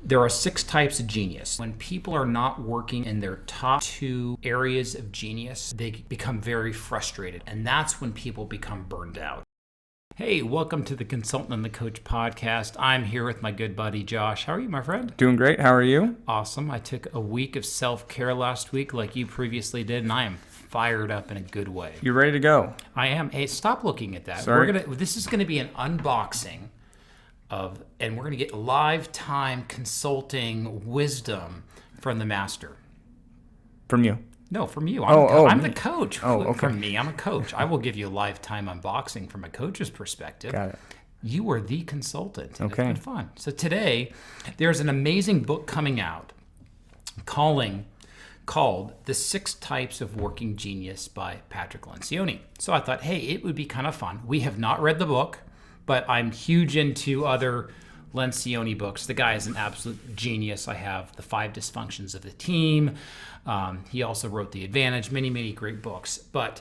There are 6 types of genius. When people are not working in their top 2 areas of genius, they become very frustrated. And that's when people become burned out. Hey, welcome to the Consultant and the Coach podcast. I'm here with my good buddy, Josh. How are you, my friend? Doing great. How are you? Awesome. I took a week of self-care last week like you previously did, and I am fired up in a good way. You ready to go? I am. Hey, stop looking at that. Sorry. This is going to be an unboxing and we're going to get lifetime consulting wisdom from the master. From you? No, from you. I'm the coach. Oh, okay. From me, I'm a coach. I will give you a lifetime unboxing from a coach's perspective. Got it. You are the consultant. Okay. It's been fun. So today, there's an amazing book coming out called The 6 Types of Working Genius by Patrick Lencioni. So I thought, hey, it would be kind of fun. We have not read the book, but I'm huge into other Lencioni books. The guy is an absolute genius. I have The 5 Dysfunctions of the Team. He also wrote The Advantage, many great books. But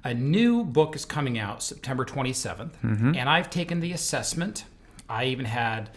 a new book is coming out September 27th, and I've taken the assessment. I even had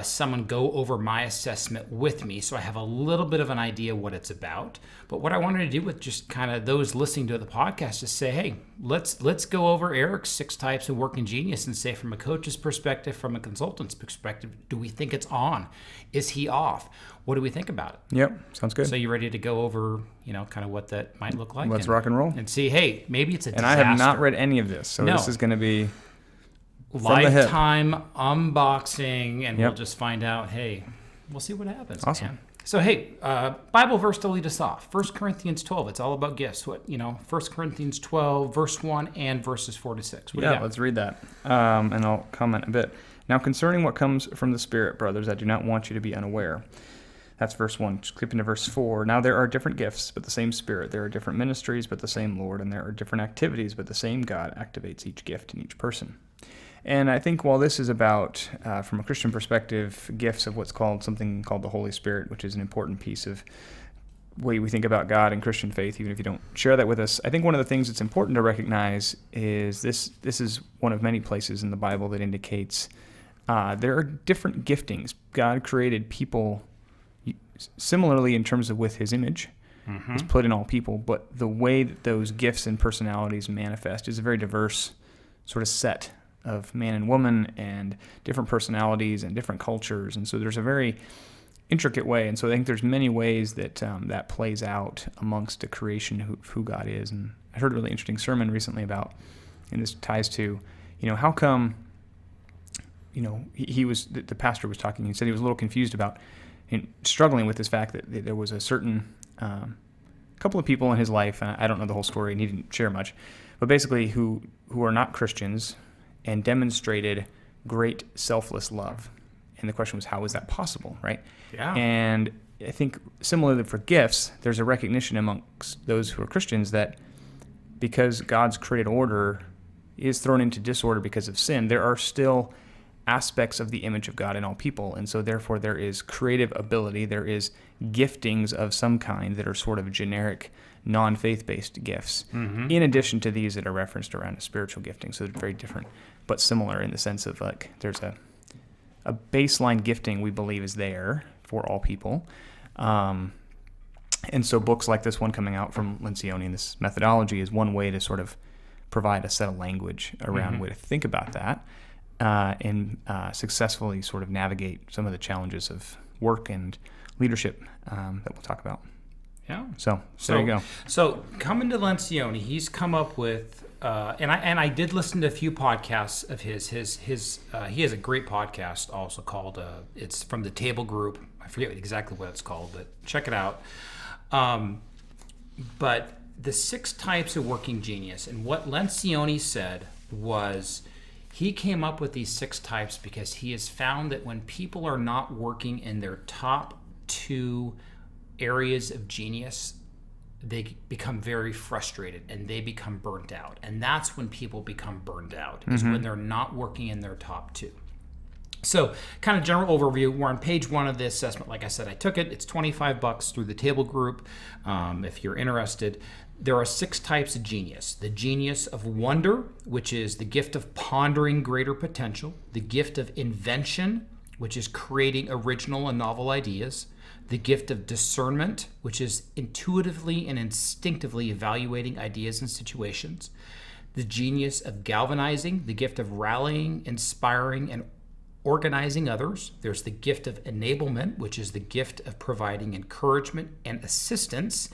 someone go over my assessment with me, so I have a little bit of an idea what it's about. But what I wanted to do with just kind of those listening to the podcast is say, hey, let's go over Erik's 6 types of working genius and say, from a coach's perspective, from a consultant's perspective, do we think it's on? Is he off? What do we think about it? Yep, sounds good. So you ready to go over, kind of what that might look like? Let's rock and roll. And see, hey, maybe it's a disaster. And I have not read any of this, so This is going to be lifetime unboxing, and we'll just find out, hey, we'll see what happens. Awesome. Man. So, hey, Bible verse to lead us off. 1 Corinthians 12. It's all about gifts. 1 Corinthians 12, verse 1 and verses 4 to 6. Let's read that. And I'll comment a bit. Now, concerning what comes from the Spirit, brothers, I do not want you to be unaware. That's verse 1. Skipping to verse 4. Now there are different gifts, but the same Spirit. There are different ministries, but the same Lord. And there are different activities, but the same God activates each gift in each person. And I think while this is about, from a Christian perspective, gifts of what's something called the Holy Spirit, which is an important piece of the way we think about God and Christian faith, even if you don't share that with us, I think one of the things that's important to recognize is this is one of many places in the Bible that indicates there are different giftings. God created people similarly in terms of with his image. He's put in all people, but the way that those gifts and personalities manifest is a very diverse sort of set of man and woman and different personalities and different cultures. And so there's a very intricate way. And so I think there's many ways that that plays out amongst the creation of who God is. And I heard a really interesting sermon recently about, and this ties to, how come, the pastor was talking, he said he was a little confused about struggling with this fact that there was a certain couple of people in his life, and I don't know the whole story and he didn't share much, but basically who are not Christians and demonstrated great selfless love. And the question was, how is that possible, right? Yeah. And I think similarly for gifts, there's a recognition amongst those who are Christians that because God's created order is thrown into disorder because of sin, there are still aspects of the image of God in all people. And so therefore there is creative ability, there is giftings of some kind that are sort of generic, non-faith-based gifts, in addition to these that are referenced around a spiritual gifting. So they're very different, but similar in the sense of there's a baseline gifting we believe is there for all people. And so books like this one coming out from Lencioni and this methodology is one way to sort of provide a set of language around a way to think about that and successfully sort of navigate some of the challenges of work and leadership that we'll talk about. Yeah. So there you go. So coming to Lencioni, he's come up with, and I did listen to a few podcasts of his. He has a great podcast also called, it's from the Table Group. I forget exactly what it's called, but check it out. But the 6 types of working genius, and what Lencioni said was he came up with these 6 types because he has found that when people are not working in their top 2 areas of genius, they become very frustrated and they become burnt out. And that's when people become burned out, is when they're not working in their top 2. So kind of general overview, we're on page 1 of the assessment. Like I said, I took it. It's $25 through the Table Group. If you're interested, there are 6 types of genius. The genius of wonder, which is the gift of pondering greater potential. The gift of invention, which is creating original and novel ideas, the gift of discernment, which is intuitively and instinctively evaluating ideas and situations, the genius of galvanizing, the gift of rallying, inspiring, and organizing others. There's the gift of enablement, which is the gift of providing encouragement and assistance,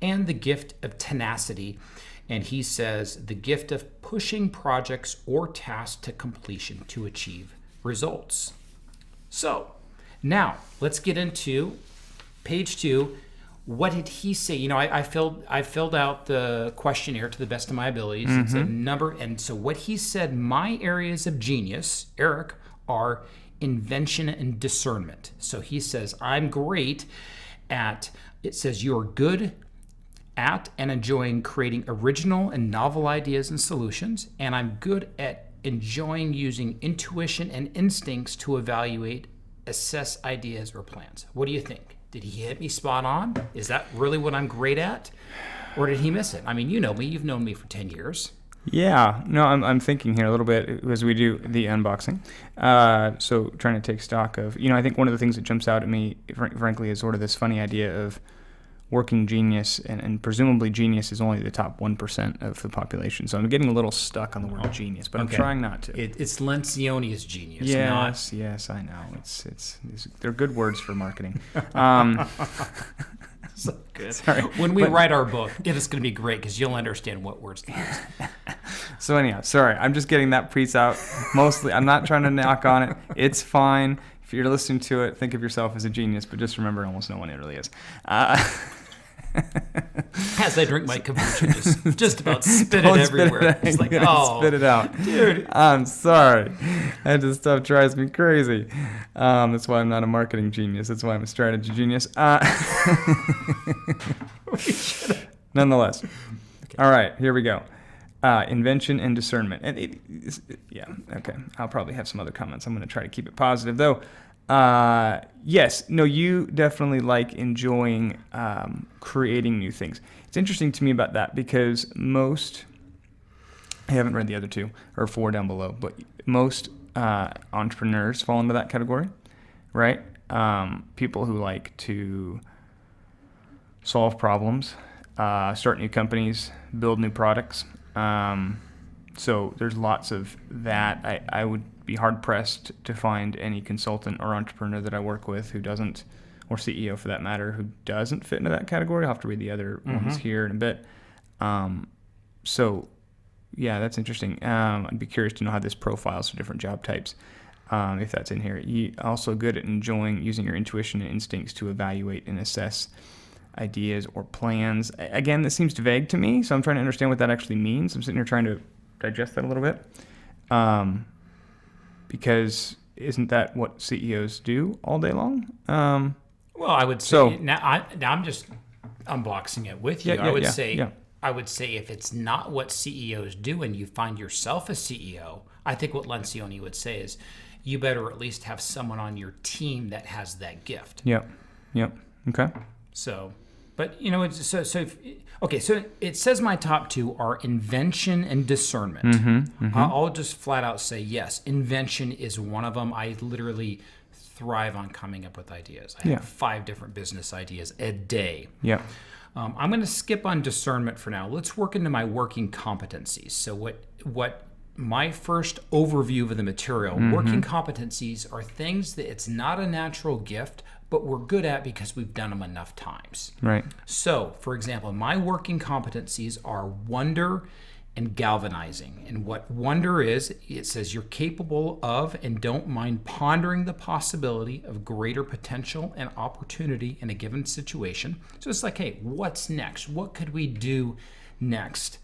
and the gift of tenacity. And he says the gift of pushing projects or tasks to completion to achieve results. So now let's get into page 2. What did he say? You know, I filled out the questionnaire to the best of my abilities. It's a number, and so what he said, my areas of genius, Erik, are invention and discernment. So he says, I'm great at, it says you're good at and enjoying creating original and novel ideas and solutions, and I'm good at enjoying using intuition and instincts to evaluate, assess ideas or plans. What do you think? Did he hit me spot on? Is that really what I'm great at? Or did he miss it? I mean, you know me. You've known me for 10 years. Yeah, no, I'm thinking here a little bit as we do the unboxing. So trying to take stock of, I think one of the things that jumps out at me, frankly, is sort of this funny idea of working genius, and presumably genius is only the top 1% of the population. So I'm getting a little stuck on the word genius, but okay. I'm trying not to. It's Lencioni's genius. Yes, I know. They're good words for marketing. So good. Sorry. When we write our book, it is going to be great because you'll understand what words to use. So anyhow, sorry, I'm just getting that piece out. Mostly, I'm not trying to knock on it. It's fine. If you're listening to it, think of yourself as a genius, but just remember, almost no one really is. As I drink my kombucha, just about spit it everywhere. It's like, spit it out, dude. I'm sorry. This stuff drives me crazy. That's why I'm not a marketing genius. That's why I'm a strategy genius. Nonetheless, okay. All right, here we go. Invention and discernment. Okay. I'll probably have some other comments. I'm going to try to keep it positive, though. Yes, no, you definitely like enjoying creating new things. It's interesting to me about that because I haven't read the other 2 or 4 down below, but most entrepreneurs fall into that category, right? People who like to solve problems, start new companies, build new products. So there's lots of that. I would be hard-pressed to find any consultant or entrepreneur that I work with who doesn't, or CEO for that matter, who doesn't fit into that category. I'll have to read the other ones here in a bit. So, yeah, that's interesting. I'd be curious to know how this profiles for different job types, if that's in here. You're also good at enjoying using your intuition and instincts to evaluate and assess ideas or plans. Again, this seems vague to me, so I'm trying to understand what that actually means. I'm sitting here trying to digest that a little bit. Because isn't that what CEOs do all day long? Well, I would say now I'm just unboxing it with you. I would say if it's not what CEOs do and you find yourself a CEO, I think what Lencioni would say is you better at least have someone on your team that has that gift. Yep. Okay. So, but so it says my top 2 are invention and discernment. I'll just flat out say yes, invention is one of them. I literally thrive on coming up with ideas. I have 5 different business ideas a day. Yeah. I'm going to skip on discernment for now. Let's work into my working competencies. So what my first overview of the material, working competencies are things that it's not a natural gift, but we're good at because we've done them enough times. Right. So, for example, my working competencies are wonder and galvanizing. And what wonder is, it says you're capable of and don't mind pondering the possibility of greater potential and opportunity in a given situation. So it's like, hey, what's next? What could we do next?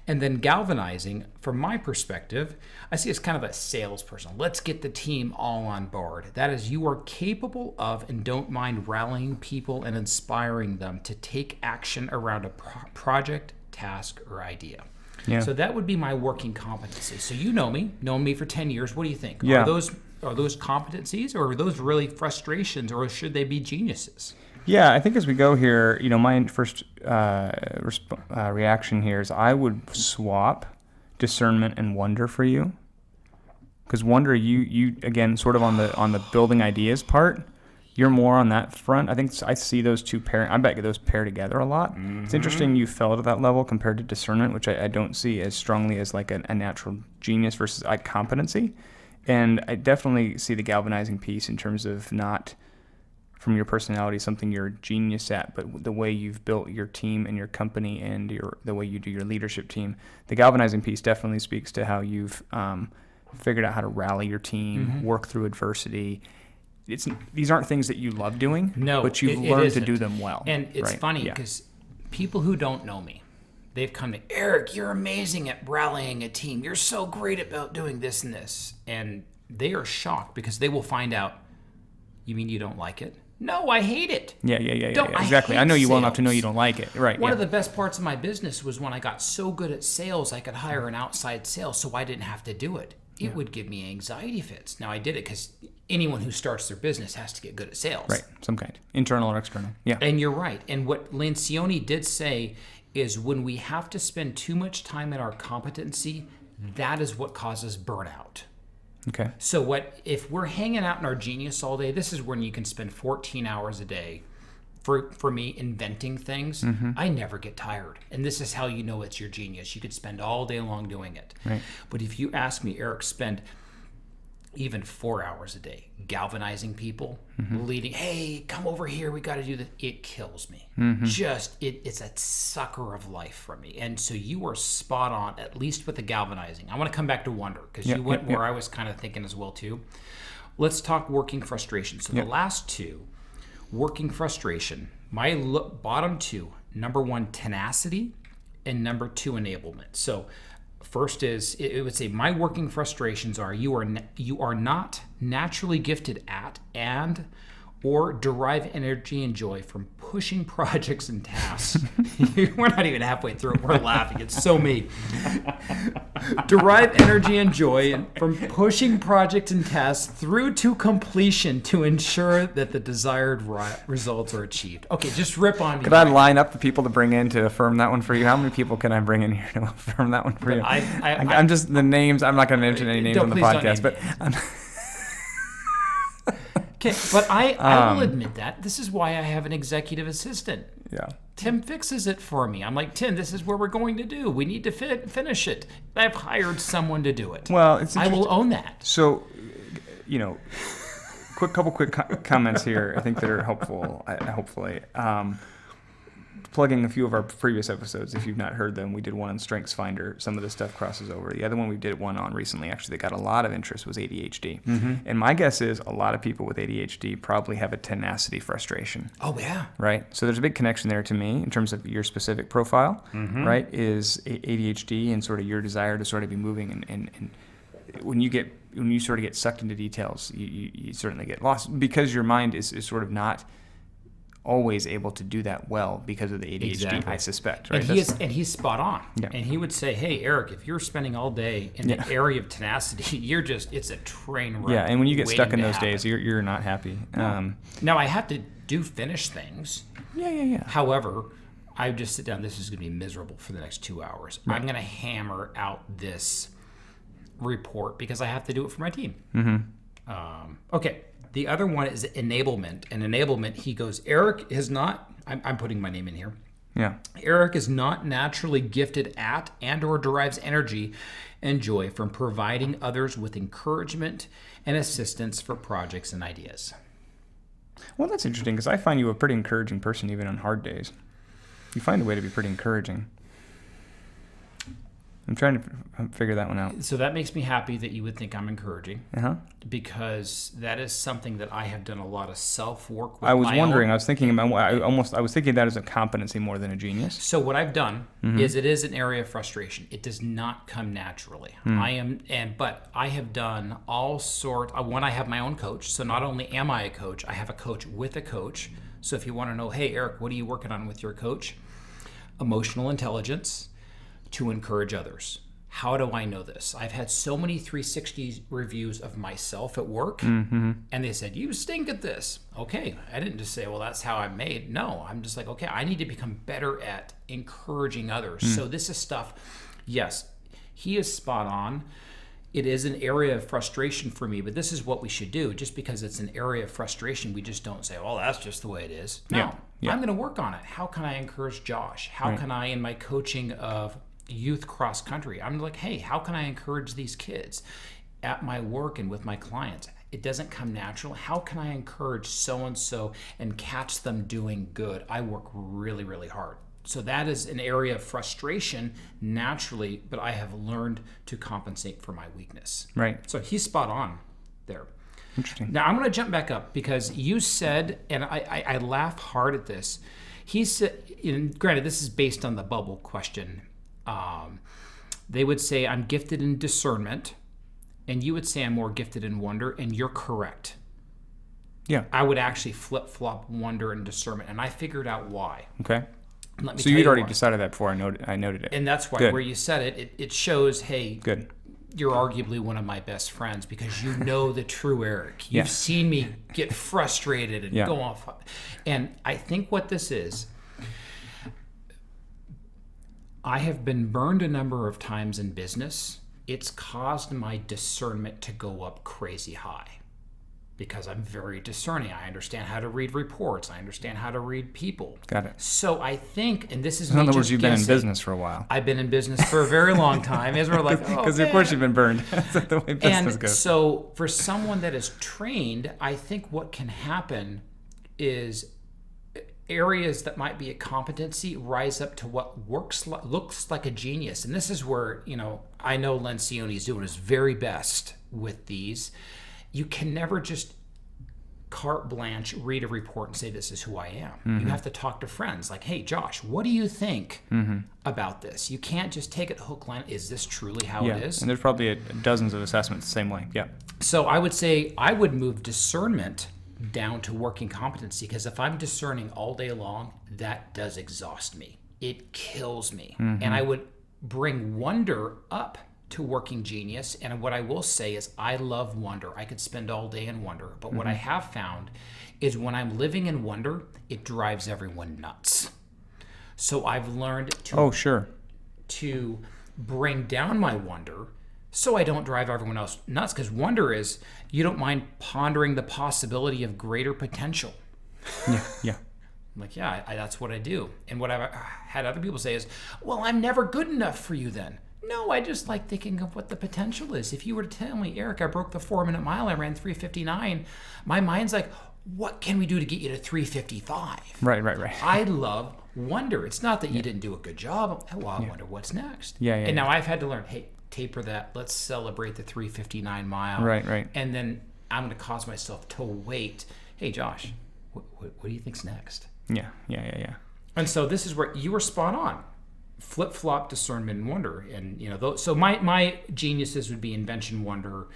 And then galvanizing, from my perspective, I see as kind of a salesperson. Let's get the team all on board. That is, you are capable of and don't mind rallying people and inspiring them to take action around a project, task, or idea. Yeah. So that would be my working competency. So you known me for 10 years. What do you think? Yeah. Are those competencies, or are those really frustrations, or should they be geniuses? Yeah, I think as we go here, my first reaction here is I would swap discernment and wonder for you, Because Wonder, you again, sort of on the building ideas part, you're more on that front. I think I see those two I bet those pair together a lot. Mm-hmm. It's interesting you fell to that level compared to discernment, which I don't see as strongly as like a natural genius versus like competency. And I definitely see the galvanizing piece in terms of not from your personality something you're a genius at, but the way you've built your team and your company and the way you do your leadership team. The galvanizing piece definitely speaks to how you've figured out how to rally your team, work through adversity. These aren't things that you love doing, but you've learned to do them well. And it's funny because people who don't know me, they've come to, Erik, you're amazing at rallying a team. You're so great about doing this and this. And they are shocked because they will find out, you mean you don't like it? No, I hate it. Yeah, exactly. I know you well enough to know you don't like it. Right. One of the best parts of my business was when I got so good at sales, I could hire an outside sales so I didn't have to do it. It would give me anxiety fits. Now, I did it because anyone who starts their business has to get good at sales. Right, some kind, internal or external. Yeah. And you're right. And what Lencioni did say is when we have to spend too much time in our competency, that is what causes burnout. Okay. So if we're hanging out in our genius all day, this is when you can spend 14 hours a day. For me, inventing things, I never get tired. And this is how you know it's your genius. You could spend all day long doing it. Right. But if you ask me, Erik, spend even 4 hours a day galvanizing people, leading, hey, come over here, we got to do this. It kills me. It's a sucker of life for me. And so you are spot on, at least with the galvanizing. I want to come back to Wonder because you went where I was kind of thinking as well too. Let's talk working frustration. So the last two, working frustration, my bottom two, number one, tenacity, and number two, enablement. So first is, it would say my working frustrations are you are not naturally gifted at and or derive energy and joy from pushing projects and tasks. We're not even halfway through it. We're laughing. It's so me. Derive energy and joy from pushing projects and tasks through to completion to ensure that the desired results are achieved. Okay, just rip on me. Could I line up the people to bring in to affirm that one for you? How many people can I bring in here to affirm that one for you? I'm just the names. I'm not going to mention any names on the podcast, but. Okay, but I will admit that. This is why I have an executive assistant. Yeah. Tim fixes it for me. I'm like, Tim, this is what we're going to do. We need to finish it. I've hired someone to do it. Well, I will own that. So, couple quick comments here, I think that are helpful, hopefully. Plugging a few of our previous episodes, if you've not heard them, we did one on Strengths Finder. Some of this stuff crosses over. The other one we did one on recently, actually, that got a lot of interest was ADHD. And my guess is a lot of people with ADHD probably have a tenacity frustration. Oh, yeah. Right? So there's a big connection there to me in terms of your specific profile, right, is ADHD and sort of your desire to sort of be moving. And when you sort of get sucked into details, you certainly get lost because your mind is sort of not always able to do that well because of the ADHD, exactly. I suspect. Right? And he's spot on. Yeah. And he would say, hey, Erik, if you're spending all day in the area of tenacity, it's a train wreck. Yeah, and when you get stuck in those days, you're not happy. No. Now, I have to do finish things. Yeah. However, I just sit down, this is going to be miserable for the next 2 hours. Right. I'm going to hammer out this report because I have to do it for my team. Okay. The other one is enablement. And enablement, he goes, Erik is not, I'm putting my name in here. Yeah. Erik is not naturally gifted at and or derives energy and joy from providing others with encouragement and assistance for projects and ideas. Well, that's interesting because I find you a pretty encouraging person even on hard days. You find a way to be pretty encouraging. I'm trying to figure that one out. So that makes me happy that you would think I'm encouraging, because that is something that I have done a lot of self-work with. I was wondering. I was thinking that as a competency more than a genius. So what I've done is it is an area of frustration. It does not come naturally. But I have done all sort. When I have my own coach, so not only am I a coach, I have a coach with a coach. So if you want to know, hey Erik, what are you working on with your coach? Emotional intelligence. To encourage others. How do I know this? I've had so many 360 reviews of myself at work, and they said, you stink at this. Okay, I didn't just say, well, that's how I'm made. No, I'm just like, okay, I need to become better at encouraging others. So this is stuff, yes, he is spot on. it is an area of frustration for me, but this is what we should do. Just because it's an area of frustration, we just don't say, well, that's just the way it is. No, I'm going to work on it. How can I encourage Josh? How can I, in my coaching of youth cross country, I'm like, hey, how can I encourage these kids at my work and with my clients? It doesn't come natural. How can I encourage so-and-so and catch them doing good? I work really, really hard. So that is an area of frustration naturally, but I have learned to compensate for my weakness. Right. So he's spot on there. Interesting. Now I'm going to jump back up because you said, and I laugh hard at this. He said, and granted, this is based on the bubble question. They would say, I'm gifted in discernment, and you would say I'm more gifted in wonder, and you're correct. Yeah. I would actually flip-flop wonder and discernment, and I figured out why. Okay. Let me So tell you'd you already why. decided that before I noted it. And that's why Good. where you said it shows, hey, Good. you're arguably one of my best friends because you know the true Erik. You've Yeah. seen me get frustrated and Yeah. go off. And I think what this is, I have been burned a number of times in business. It's caused my discernment to go up crazy high because I'm very discerning. I understand how to read reports. I understand how to read people. Got it. So I think, and this is In me other words, just you've been in guessing. business for a while. I've been in business for a very long time. Israel, like, oh, Because of course you've been burned. That's the way business and goes. so for someone that is trained, I think what can happen is areas that might be a competency rise up to what looks like a genius. And this is where, I know Lencioni is doing his very best with these. You can never just carte blanche read a report and say, this is who I am. Mm-hmm. You have to talk to friends like, hey, Josh, what do you think about this? You can't just take it hook, line. Is this truly how it is? And there's probably dozens of assessments the same way. Yeah. So I would say I would move discernment down to working competency, because if I'm discerning all day long, that does exhaust me. It kills me. And I would bring wonder up to working genius. And what I will say is I love wonder. I could spend all day in wonder. But what I have found is when I'm living in wonder, it drives everyone nuts. So I've learned to bring down my wonder so I don't drive everyone else nuts, because wonder is you don't mind pondering the possibility of greater potential. Yeah. I'm like, that's what I do. And what I've had other people say is, well, I'm never good enough for you then. No, I just like thinking of what the potential is. If you were to tell me, Erik, I broke the 4-minute mile, I ran 3:59, my mind's like, what can we do to get you to 3:55? Right. I love wonder. It's not that you didn't do a good job. Well, I wonder what's next. Yeah. Now I've had to learn, hey, taper that. Let's celebrate the 3:59 mile. Right. And then I'm going to cause myself to wait. Hey, Josh, what do you think's next? Yeah. And so this is where you were spot on. Flip-flop discernment and wonder. And, so my geniuses would be invention, wonder,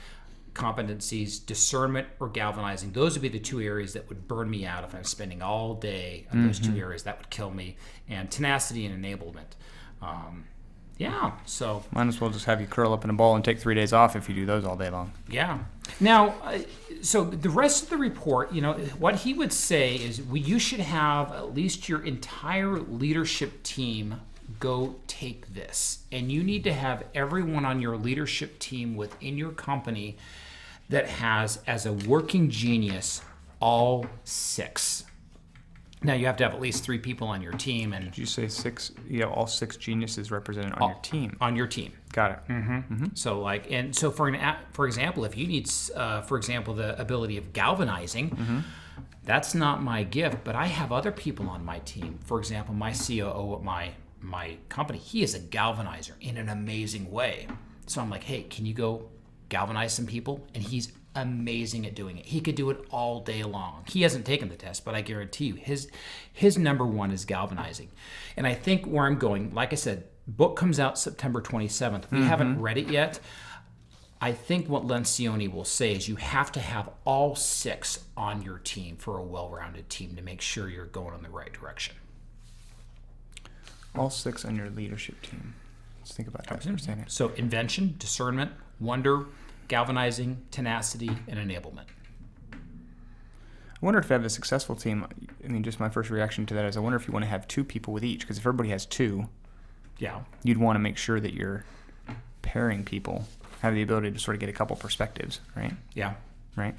competencies, discernment, or galvanizing. Those would be the two areas that would burn me out if I'm spending all day on those two areas. That would kill me. And tenacity and enablement. So Might as well just have you curl up in a ball and take 3 days off if you do those all day long. yeah. Now, so the rest of the report, what he would say is you should have at least your entire leadership team go take this. And you need to have everyone on your leadership team within your company that has, as a working genius, all 6. Now, you have to have at least 3 people on your team. And Did you say 6? You have all 6 geniuses represented on your team. On your team. Got it. So for example, if you need, for example, the ability of galvanizing, that's not my gift, but I have other people on my team. For example, my COO at my company, he is a galvanizer in an amazing way. So I'm like, hey, can you go galvanize some people? And he's amazing at doing it. He could do it all day long. He hasn't taken the test, but I guarantee you his number one is galvanizing. And I think where I'm going, like I said, book comes out September 27th. We haven't read it yet. I think what Lencioni will say is you have to have all 6 on your team for a well-rounded team to make sure you're going in the right direction. All 6 on your leadership team. Let's think about that for a second. So invention, discernment, wonder, galvanizing, tenacity, and enablement. I wonder if you have a successful team. I mean, just my first reaction to that is I wonder if you want to have 2 people with each, because if everybody has 2, Yeah. you'd want to make sure that you're pairing people have the ability to sort of get a couple perspectives, right? Yeah. Right.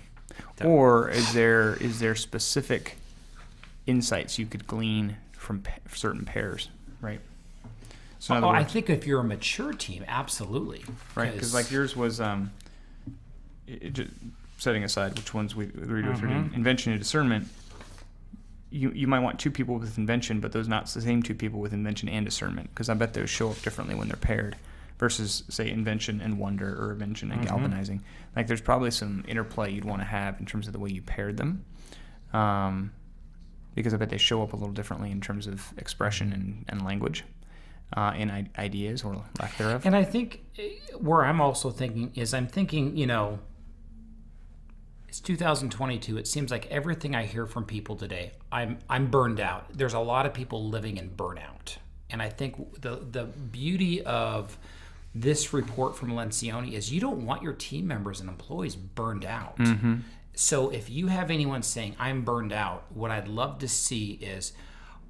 Definitely. Or is there specific insights you could glean from certain pairs, right? So in other I words, think if you're a mature team, absolutely. right? Because like yours was setting aside which ones we agreed with, invention and discernment. You might want two people with invention, but those not the same two people with invention and discernment, because I bet those show up differently when they're paired versus, say, invention and wonder or invention and galvanizing. Like there's probably some interplay you'd want to have in terms of the way you paired them, because I bet they show up a little differently in terms of expression and language and ideas or lack thereof. And I think where I'm also thinking is it's 2022. It seems like everything I hear from people today, I'm burned out. There's a lot of people living in burnout. And I think the beauty of this report from Lencioni is you don't want your team members and employees burned out. So if you have anyone saying, I'm burned out, what I'd love to see is,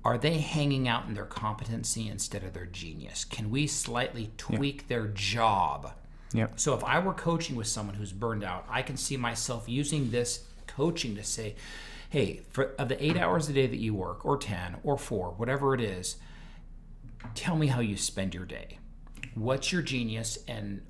are they hanging out in their competency instead of their genius? Can we slightly tweak their job? Yep. So if I were coaching with someone who's burned out, I can see myself using this coaching to say, hey, of the 8 hours a day that you work, or 10, or 4, whatever it is, tell me how you spend your day. What's your genius, and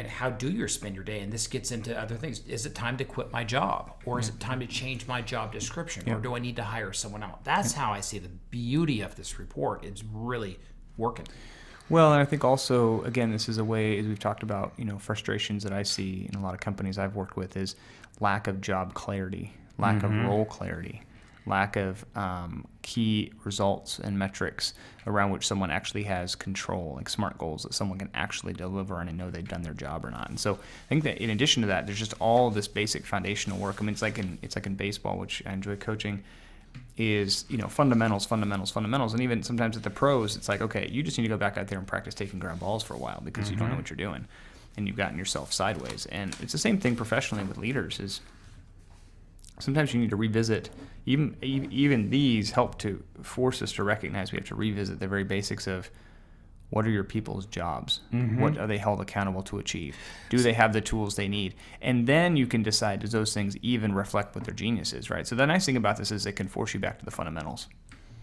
how do you spend your day? And this gets into other things. Is it time to quit my job? Or is it time to change my job description? Or do I need to hire someone else? That's how I see the beauty of this report. It's really working. Well, and I think also, again, this is a way, as we've talked about, frustrations that I see in a lot of companies I've worked with is lack of job clarity, lack of role clarity, lack of key results and metrics around which someone actually has control, like SMART goals that someone can actually deliver on and know they've done their job or not. And so I think that in addition to that, there's just all this basic foundational work. I mean, it's like in baseball, which I enjoy coaching, is fundamentals, and even sometimes at the pros, it's like, okay, you just need to go back out there and practice taking ground balls for a while because you don't know what you're doing, and you've gotten yourself sideways. And it's the same thing professionally with leaders. Is sometimes you need to revisit. Even these help to force us to recognize we have to revisit the very basics of what are your people's jobs? What are they held accountable to achieve? Do they have the tools they need? And then you can decide, does those things even reflect what their genius is, right? So the nice thing about this is it can force you back to the fundamentals.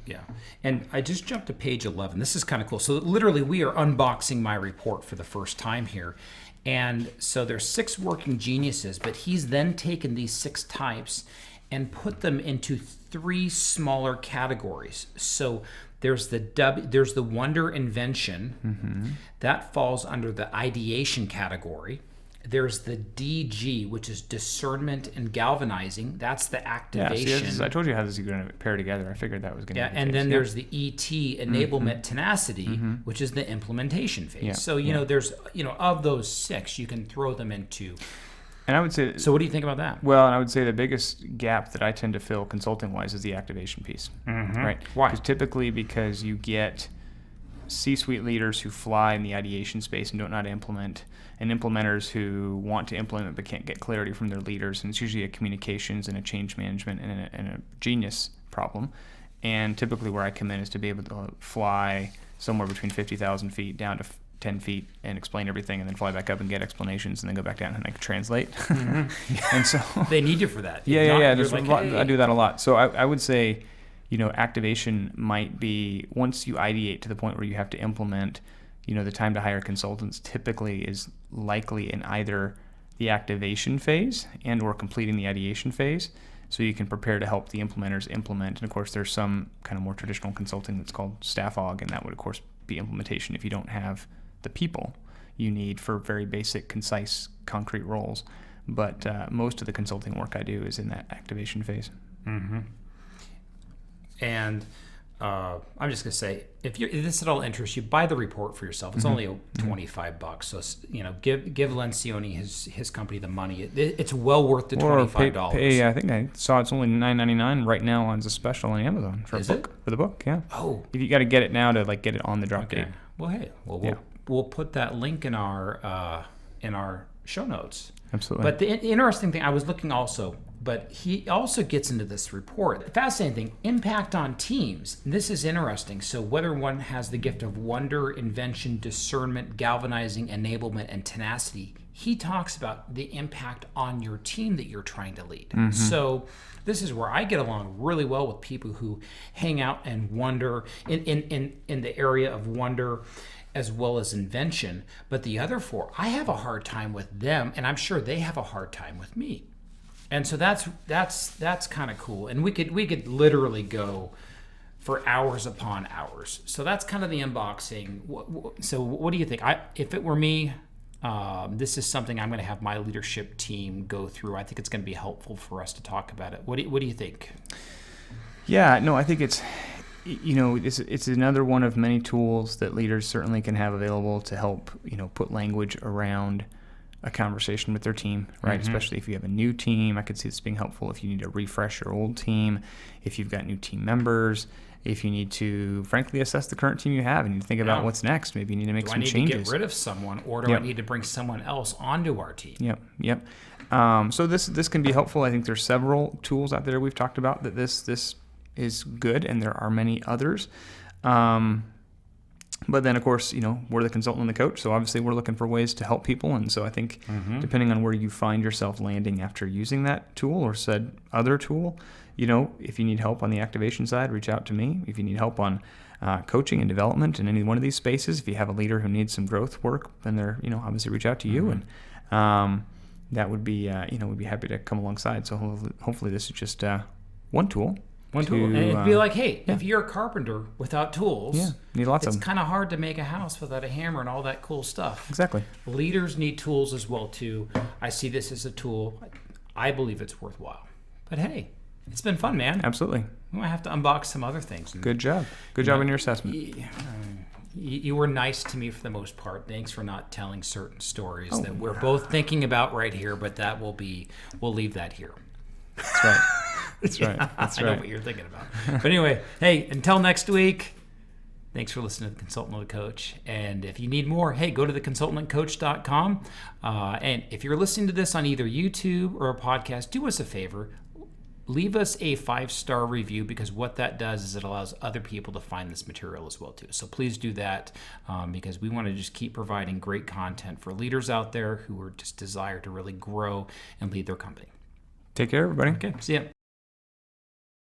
Yeah. And I just jumped to page 11. This is kind of cool. So literally we are unboxing my report for the first time here. And so there's 6 working geniuses, but he's then taken these 6 types and put them into 3 smaller categories. So there's the wonder invention. That falls under the ideation category. There's the DG, which is discernment and galvanizing. That's the activation. Yeah, I told you how this is going to pair together. I figured that was going to be the and case. then there's the ET, enablement tenacity, which is the implementation phase. Yeah. So, there's, of those 6, you can throw them into. And I would say... So what do you think about that? Well, and I would say the biggest gap that I tend to fill consulting-wise is the activation piece. Right? Why? Because you get C-suite leaders who fly in the ideation space and don't know how to implement, and implementers who want to implement but can't get clarity from their leaders. And it's usually a communications and a change management and a genius problem. And typically where I come in is to be able to fly somewhere between 50,000 feet down to 10 feet and explain everything, and then fly back up and get explanations, and then go back down and translate. And so they need you for that. Yeah. I do that a lot. So I would say, activation might be, once you ideate to the point where you have to implement, the time to hire consultants typically is likely in either the activation phase and or completing the ideation phase. So you can prepare to help the implementers implement. And of course, there's some kind of more traditional consulting that's called staff aug, and that would of course be implementation if you don't have the people you need for very basic, concise, concrete roles. But most of the consulting work I do is in that activation phase. And I'm just going to say, if this at all interests you, buy the report for yourself. It's only $25. So, give Lencioni his company the money. It's well worth the $25. I think I saw it's only $9.99 right now on a special on Amazon for for the book. Yeah. Oh, if you got to get it now to get it on the drop date. Well, hey, we'll put that link in our show notes. Absolutely. But the interesting thing, I was looking also, but he also gets into this report. The fascinating thing, impact on teams. This is interesting. So whether one has the gift of wonder, invention, discernment, galvanizing, enablement, and tenacity, he talks about the impact on your team that you're trying to lead. So this is where I get along really well with people who hang out and wonder in the area of wonder as well as invention. But the other four, I have a hard time with them, and I'm sure they have a hard time with me. And so that's kind of cool. And we could literally go for hours upon hours. So that's kind of the unboxing. So what do you think? If it were me, this is something I'm going to have my leadership team go through. I think it's going to be helpful for us to talk about it. What do you think? Yeah, no, I think it's another one of many tools that leaders certainly can have available to help, put language around a conversation with their team, right? Especially if you have a new team. I could see this being helpful if you need to refresh your old team, if you've got new team members, if you need to, frankly, assess the current team you have and you think about what's next. Maybe you need to make some changes. Do I need to get rid of someone, or do I need to bring someone else onto our team? Yep. So this can be helpful. I think there's several tools out there we've talked about that this is good, and there are many others. But then, of course, we're the consultant and the coach, so obviously we're looking for ways to help people. And so I think depending on where you find yourself landing after using that tool or said other tool, if you need help on the activation side, reach out to me. If you need help on coaching and development in any one of these spaces, if you have a leader who needs some growth work, then they're, obviously reach out to you. And that would be, we'd be happy to come alongside. So hopefully this is just one tool. One tool. And it'd be like, hey, if you're a carpenter without tools, need lots of it's kind of hard to make a house without a hammer and all that cool stuff. Exactly. Leaders need tools as well, too. I see this as a tool. I believe it's worthwhile. But hey, it's been fun, man. Absolutely. We might have to unbox some other things. Good job. Good job in your assessment. You were nice to me for the most part. Thanks for not telling certain stories that we're both thinking about right here, but we'll leave that here. That's right. That's right. I know what you're thinking about. But anyway, hey, until next week, thanks for listening to The Consultant and the Coach. And if you need more, hey, go to theconsultantandcoach.com. And if you're listening to this on either YouTube or a podcast, do us a favor. Leave us a 5-star review, because what that does is it allows other people to find this material as well, too. So please do that, because we want to just keep providing great content for leaders out there who are just desire to really grow and lead their company. Take care, everybody. Okay, see ya.